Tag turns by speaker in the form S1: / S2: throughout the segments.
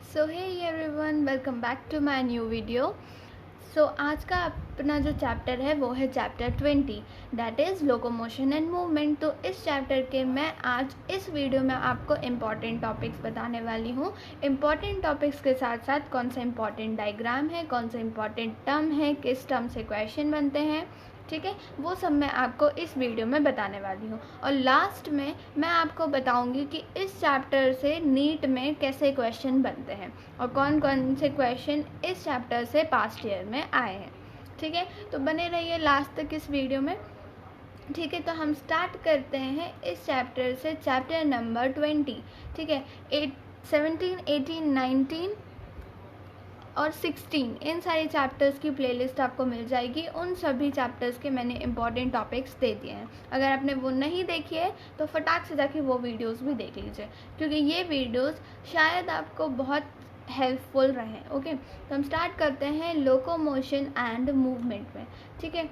S1: So hey everyone, welcome back to my new video. So आज का अपना जो चैप्टर है वो है chapter 20, that is locomotion and movement. तो इस चैप्टर के मैं आज इस वीडियो में आपको इम्पॉर्टेंट टॉपिक्स बताने वाली हूँ। इम्पॉर्टेंट टॉपिक्स के साथ साथ कौन सा इम्पॉर्टेंट डायग्राम है, कौन सा इम्पॉर्टेंट टर्म है, किस टर्म से क्वेश्चन बनते हैं, ठीक है, वो सब मैं आपको इस वीडियो में बताने वाली हूँ। और लास्ट में मैं आपको बताऊँगी कि इस चैप्टर से नीट में कैसे क्वेश्चन बनते हैं और कौन कौन से क्वेश्चन इस चैप्टर से पास्ट ईयर में आए हैं। ठीक है, तो बने रहिए लास्ट तक इस वीडियो में। ठीक है, तो हम स्टार्ट करते हैं इस चैप्टर से, चैप्टर नंबर 20। ठीक है, 17, 18, 19 और 16 इन सारे चैप्टर्स की प्लेलिस्ट आपको मिल जाएगी। उन सभी चैप्टर्स के मैंने इंपॉर्टेंट टॉपिक्स दे दिए हैं। अगर आपने वो नहीं देखी है तो फटाक से जाके वो वीडियोस भी देख लीजिए, क्योंकि ये वीडियोस शायद आपको बहुत हेल्पफुल रहें। ओके, तो हम स्टार्ट करते हैं लोकोमोशन एंड मूवमेंट में। ठीक है,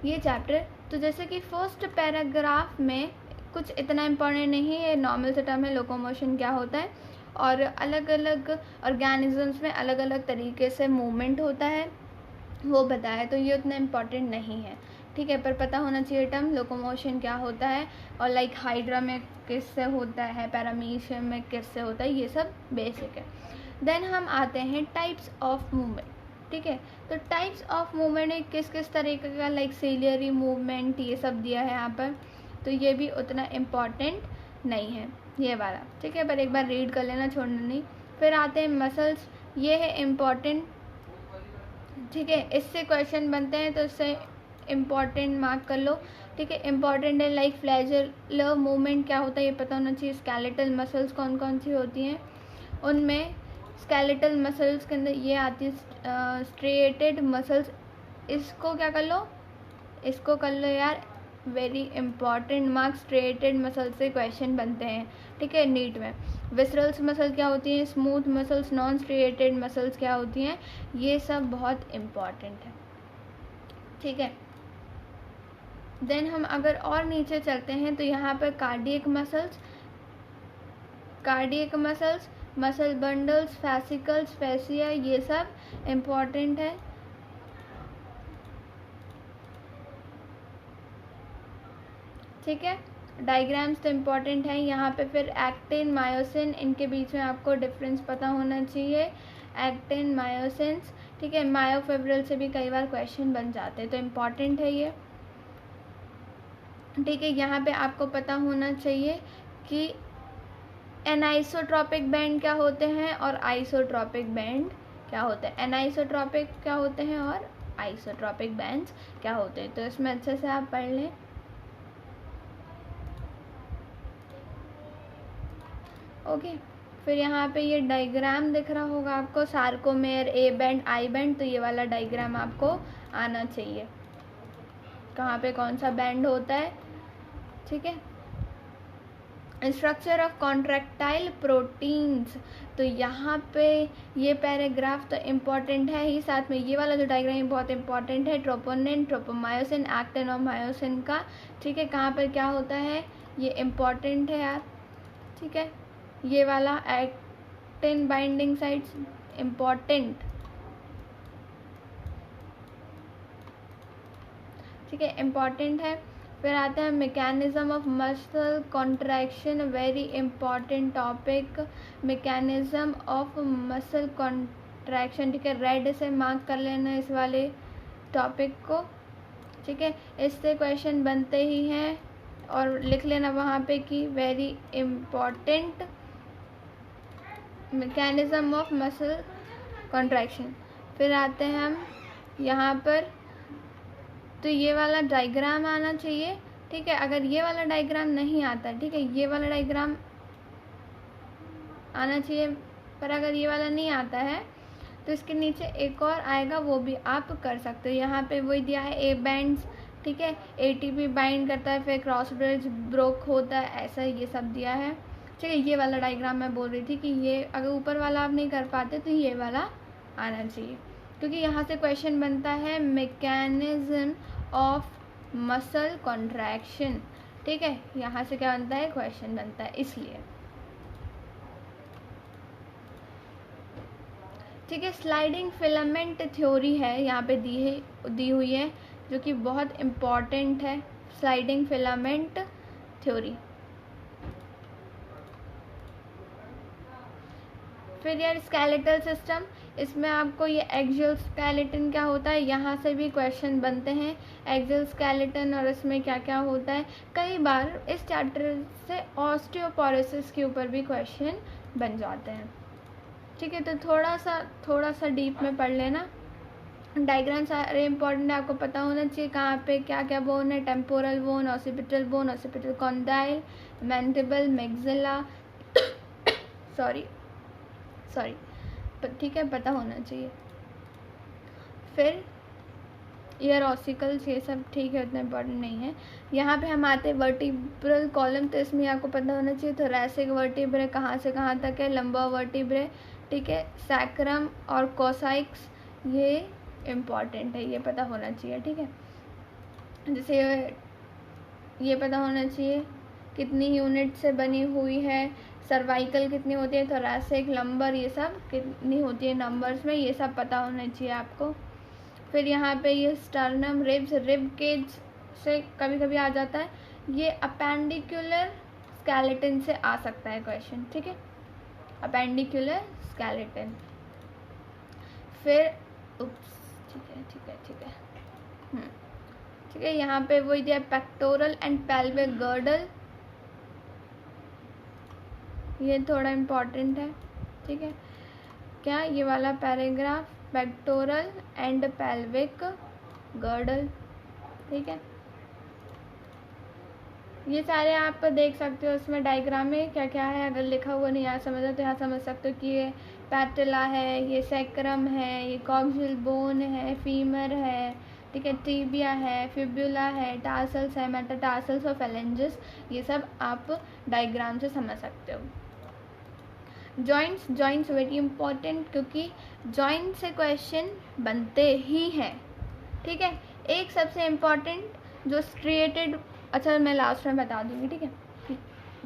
S1: ये चैप्टर, तो जैसे कि फर्स्ट पैराग्राफ में कुछ इतना इम्पोर्टेंट नहीं है, नॉर्मल सा टर्म है लोकोमोशन क्या होता है और अलग अलग ऑर्गेनिजम्स में अलग अलग तरीके से मूवमेंट होता है वो बताया, तो ये उतना इम्पोर्टेंट नहीं है। ठीक है, पर पता होना चाहिए टर्म लोकोमोशन क्या होता है और लाइक हाइड्रा में किससे होता है, पैरामीशियम में किससे होता है, ये सब बेसिक है। देन हम आते हैं टाइप्स ऑफ मूवमेंट। ठीक है, तो टाइप्स ऑफ मूवमेंट है किस किस तरीके का, लाइक सेलियरी मूवमेंट, ये सब दिया है यहाँ पर, तो ये भी उतना इम्पॉर्टेंट नहीं है ये वाला। ठीक है, पर एक बार रीड कर लेना, छोड़ना नहीं। फिर आते हैं मसल्स, ये है इम्पॉर्टेंट। ठीक है, इससे क्वेश्चन बनते हैं तो इससे इम्पॉर्टेंट मार्क कर लो। ठीक है, इम्पॉर्टेंट है लाइक फ्लैजेलर मूवमेंट क्या होता है ये पता होना चाहिए। स्केलेटल मसल्स कौन कौन सी होती हैं, उनमें स्केलेटल मसल्स के अंदर ये आती है स्ट्रेटेड मसल्स, इसको क्या कर लो, इसको कर लो यार, very important marks. Striated muscle से क्वेश्चन बनते हैं। ठीक है, नीट में विसरल्स मसल क्या होती हैं, smooth muscles, non striated muscles क्या होती हैं, ये सब बहुत इम्पॉर्टेंट है। ठीक है, देन हम अगर और नीचे चलते हैं तो यहाँ पर cardiac muscles, muscle bundles, fascicles, fascia, ये सब इम्पॉर्टेंट है। ठीक है, डायग्राम्स तो इम्पॉर्टेंट है यहाँ पे। फिर एक्टिन, मायोसिन, इनके बीच में आपको डिफरेंस पता होना चाहिए, एक्टिन, मायोसिन्स। ठीक है, मायोफिब्रिल से भी कई बार क्वेश्चन बन जाते हैं, तो इम्पॉर्टेंट है ये। ठीक है, यहाँ पे आपको पता होना चाहिए कि एनाइसोट्रॉपिक बैंड क्या होते हैं और आइसोट्रॉपिक बैंड क्या होते हैं। एनाइसोट्रॉपिक क्या होते हैं और आइसोट्रॉपिक बैंड्स क्या होते हैं, तो इसमें अच्छे से आप पढ़ लें। ओके, फिर यहाँ पे ये डायग्राम दिख रहा होगा आपको, sarcomere, A band, I band, तो ये वाला डायग्राम आपको आना चाहिए, कहाँ पे कौन सा बैंड होता है। ठीक है, स्ट्रक्चर ऑफ कॉन्ट्रैक्टाइल प्रोटीन्स, तो यहाँ पे ये पैराग्राफ तो इम्पॉर्टेंट है ही, साथ में ये वाला जो डायग्राम बहुत इम्पॉर्टेंट है, ट्रोपोनिन, ट्रोपोमायोसिन, एक्टिन और मायोसिन का। ठीक है, कहाँ पर क्या होता है ये इम्पॉर्टेंट है यार। ठीक है, ये वाला एक्टिन बाइंडिंग साइट्स इम्पॉर्टेंट। ठीक है, इम्पॉर्टेंट है। फिर आता है mechanism of muscle contraction, very important topic, mechanism of muscle contraction. ठीक है, रेड से मार्क कर लेना इस वाले टॉपिक को। ठीक है, इससे क्वेश्चन बनते ही हैं और लिख लेना वहाँ पे कि very important mechanism of muscle contraction. फिर आते हैं हम यहाँ पर, तो ये वाला डायग्राम आना चाहिए। ठीक है, अगर ये वाला डायग्राम नहीं आता, ठीक है, ये वाला डायग्राम आना चाहिए, पर अगर ये वाला नहीं आता है तो इसके नीचे एक और आएगा, वो भी आप कर सकते हो। यहाँ पे वही दिया है, ए बैंड्स। ठीक है, एटीपी बाइंड करता है, फिर क्रॉस ब्रिज ब्रोक होता है, ऐसा ये सब दिया है। ठीक है, ये वाला डायग्राम मैं बोल रही थी कि ये अगर ऊपर वाला आप नहीं कर पाते तो ये वाला आना चाहिए, क्योंकि यहाँ से क्वेश्चन बनता है मैकेनिज्म ऑफ मसल कॉन्ट्रैक्शन। ठीक है, यहाँ से क्या बनता है, क्वेश्चन बनता है, इसलिए। ठीक है। स्लाइडिंग फिलामेंट थ्योरी है यहाँ पे दी हुई है, जो कि बहुत इम्पॉर्टेंट है। Sliding filament theory. फिर यार स्केलेटल सिस्टम, इसमें आपको ये एक्सियल स्केलेटन क्या होता है, यहाँ से भी क्वेश्चन बनते हैं। एक्सियल स्केलेटन और इसमें क्या क्या होता है, कई बार इस चैप्टर से ऑस्टियोपोरोसिस के ऊपर भी क्वेश्चन बन जाते हैं। ठीक है, तो थोड़ा सा डीप में पढ़ लेना। डायग्राम सारे इंपॉर्टेंट है, आपको पता होना चाहिए कहाँ पे क्या क्या बोन है। Temporal bone, occipital bone, occipital condyle, mandible, maxilla sorry ठीक है, पता होना चाहिए। फिर ईयर ऑसिकल्स, ये सब ठीक है, उतना इम्पोर्टेंट नहीं है। यहाँ पे हम आते हैं वर्टिब्रल कॉलम, तो इसमें आपको पता होना चाहिए थोरैसिक वर्टिब्रे कहाँ से कहाँ तक है, लंबा वर्टिब्रे, ठीक है। सैक्रम और कोसाइक्स, ये इम्पॉर्टेंट है, ये पता होना चाहिए, ठीक है। जैसे ये पता होना चाहिए कितनी यूनिट से बनी हुई है, सर्वाइकल कितनी होती है, थोरैसिक, लंबर, ये सब कितनी होती है नंबर्स में, ये सब पता होना चाहिए आपको। फिर यहाँ पे ये स्टर्नम, रिब्स, रिब केज से कभी कभी आ जाता है, ये अपेंडिकुलर स्केलेटन से आ सकता है क्वेश्चन, ठीक है, अपेंडिकुलर स्केलेटन। फिर ठीक है, यहाँ पे वो दिया पेक्टोरल एंड पेल्विक गर्डल, ये थोड़ा इम्पॉर्टेंट है, ठीक है। क्या ये वाला paragraph, pectoral and pelvic girdle, ठीक है। ये सारे आप देख सकते हो इसमें डायग्राम में क्या क्या है, अगर लिखा हुआ नहीं यहाँ समझा तो यहाँ समझ सकते हो कि ये पैटेला है, ये सैक्रम है, ये कॉक्सियल बोन है, फीमर है, ठीक है, टिबिया है, फिब्युला है, टार्सल्स है, मेटाटार्सल्स और फेलेंजेस, ये सब आप डायग्राम से समझ सकते हो। जॉइंट्स वेरी इंपॉर्टेंट, क्योंकि जॉइंट से क्वेश्चन बनते ही हैं, ठीक है। एक सबसे इम्पॉर्टेंट जो स्ट्रिएटेड, अच्छा मैं लास्ट में बता दूंगी, ठीक है,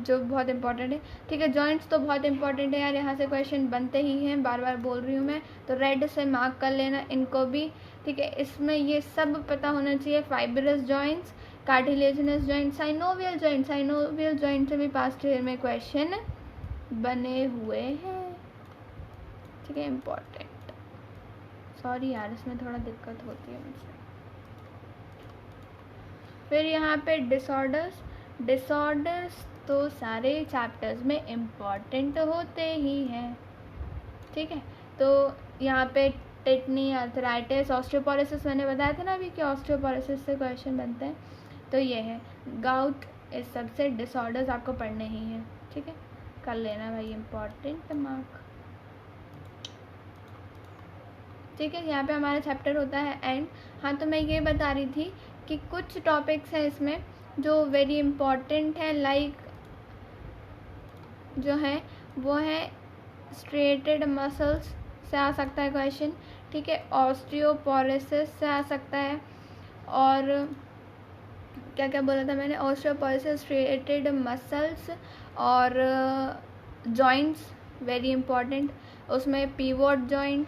S1: जो बहुत इंपॉर्टेंट है, ठीक है। जॉइंट्स तो बहुत इंपॉर्टेंट है यार, यहाँ से क्वेश्चन बनते ही हैं, बार बार बोल रही हूँ मैं, तो रेड से मार्क कर लेना इनको भी, ठीक है। इसमें ये सब पता होना चाहिए, fibrous joints, cartilaginous joint, synovial joint से भी पास्ट ईयर में क्वेश्चन बने हुए हैं, ठीक है, इम्पॉर्टेंट। सॉरी यार, इसमें थोड़ा दिक्कत होती है मुझसे। फिर यहाँ पे डिसऑर्डर्स तो सारे चैप्टर्स में इम्पॉर्टेंट होते ही हैं, ठीक है। तो यहाँ पे टेटनी, आर्थराइटिस, ऑस्टियोपोरोसिस, मैंने बताया था ना अभी कि ऑस्टियोपोरोसिस से क्वेश्चन बनते हैं, तो ये है गाउट, इस सबसे डिसऑर्डर्स आपको पढ़ने ही हैं, ठीक है, कर लेना भाई, इम्पॉर्टेंट मार्क, ठीक है। यहाँ पे हमारा चैप्टर होता है एंड। हाँ, तो मैं ये बता रही थी कि कुछ टॉपिक्स हैं इसमें जो वेरी इम्पॉर्टेंट है, लाइक जो है वो है स्ट्रेटेड मसल्स से आ सकता है क्वेश्चन, ठीक है, ऑस्टियोपोरोसिस से आ सकता है, और क्या क्या बोला था मैंने, ऑस्टियोपोरोसिस, स्ट्रेटेड मसल्स और जॉइंट्स वेरी इंपॉर्टेंट, उसमें पीवोट जॉइंट,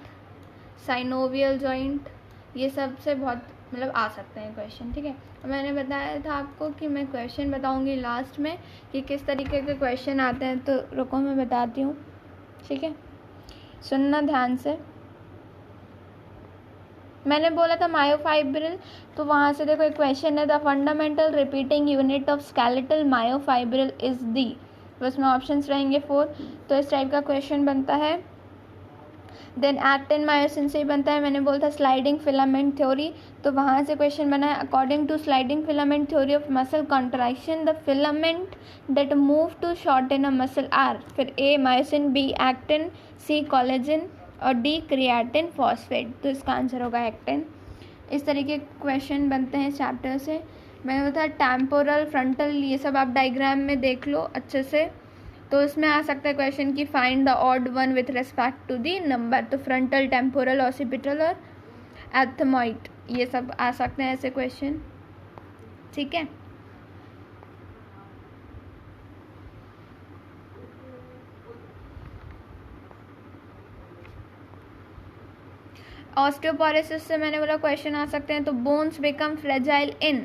S1: साइनोवियल जॉइंट, ये सब से बहुत मतलब आ सकते हैं क्वेश्चन, ठीक है। मैंने बताया था आपको कि मैं क्वेश्चन बताऊंगी लास्ट में कि किस तरीके के क्वेश्चन आते हैं, तो रुको मैं बताती हूँ, ठीक है, सुनना ध्यान से। मैंने बोला था मायोफाइब्रिल, तो वहाँ से देखो एक क्वेश्चन है, the fundamental repeating unit of skeletal myofibril is the, उसमें ऑप्शंस रहेंगे 4, तो इस टाइप का क्वेश्चन बनता है। देन एक्टिन मायोसिन से ही बनता है, मैंने बोला था स्लाइडिंग फिलामेंट थ्योरी, तो वहाँ से क्वेश्चन बना है, according to sliding filament theory of muscle contraction the filament that move to shorten a muscle are, फिर A myosin, B actin, C collagen और डी क्रिएटिन फॉस्फेट, तो इसका आंसर होगा एक्टिन। इस तरीके क्वेश्चन बनते हैं चैप्टर से। मैंने बताया टेम्पोरल, फ्रंटल, ये सब आप डायग्राम में देख लो अच्छे से, तो इसमें आ सकता है क्वेश्चन कि find the odd one with respect to the number, तो फ्रंटल, टेम्पोरल, ऑसिपिटल और एथमॉइड, ये सब आ सकते हैं ऐसे क्वेश्चन, ठीक है। ऑस्टियोपोरोसिस से मैंने बोला क्वेश्चन आ सकते हैं, तो बोन्स बिकम फ्रेजाइल इन,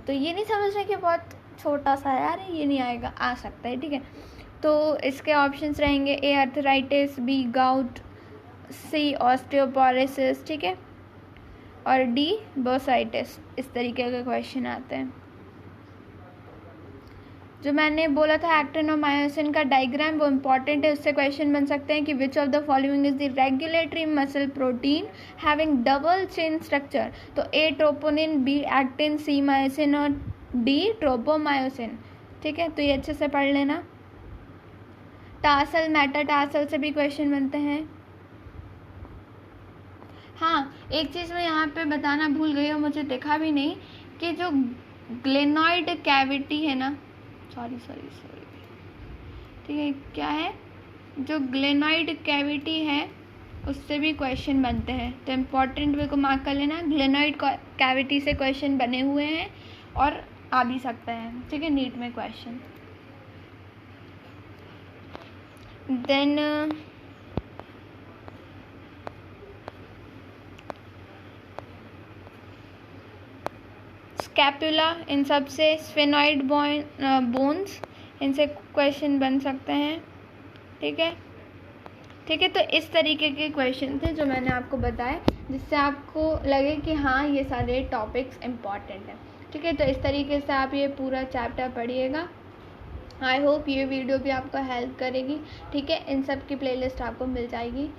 S1: तो ये नहीं समझना कि बहुत छोटा सा है यार, ये नहीं आएगा, आ सकता है, ठीक है। तो इसके ऑप्शंस रहेंगे ए आर्थराइटिस, बी गाउट, सी ऑस्टियोपोरोसिस, ठीक है, और डी बर्साइटिस। इस तरीके के क्वेश्चन आते हैं। जो मैंने बोला था एक्टिन और मायोसिन का डायग्राम, वो इंपॉर्टेंट है, उससे क्वेश्चन बन सकते हैं कि which of the following is the regulatory muscle protein having double chain structure, तो ए ट्रोपोनिन, बी एक्टिन, सी मायोसिन और डी ट्रोपोमायोसिन, ठीक है। तो ये अच्छे से पढ़ लेना। टार्सल, मेटाटार्सल से भी क्वेश्चन बनते हैं। हाँ, एक चीज़ मैं यहाँ पे बताना भूल गई और मुझे देखा भी नहीं कि जो ग्लेनॉइड कैविटी है ना, सॉरी, ठीक है, क्या है, जो ग्लेनॉइड कैविटी है उससे भी क्वेश्चन बनते हैं, तो इम्पॉर्टेंट वे को मार्क कर लेना। ग्लेनॉइड कैविटी से क्वेश्चन बने हुए हैं और आ भी सकता है, ठीक है, नीट में क्वेश्चन। देन स्कैपुला, इन सब से स्फेनॉइड बोन्स, इनसे क्वेश्चन बन सकते हैं, ठीक है। तो इस तरीके के क्वेश्चन थे जो मैंने आपको बताए, जिससे आपको लगे कि हाँ ये सारे टॉपिक्स इम्पॉर्टेंट हैं, ठीक है। तो इस तरीके से आप ये पूरा चैप्टर पढ़िएगा। आई होप ये वीडियो भी आपको हेल्प करेगी, ठीक है। इन सब की प्लेलिस्ट आपको मिल जाएगी।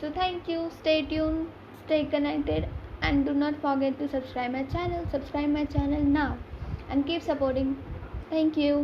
S1: So thank you, stay tune, stay connected, and do not forget to subscribe my channel now and keep supporting. Thank you.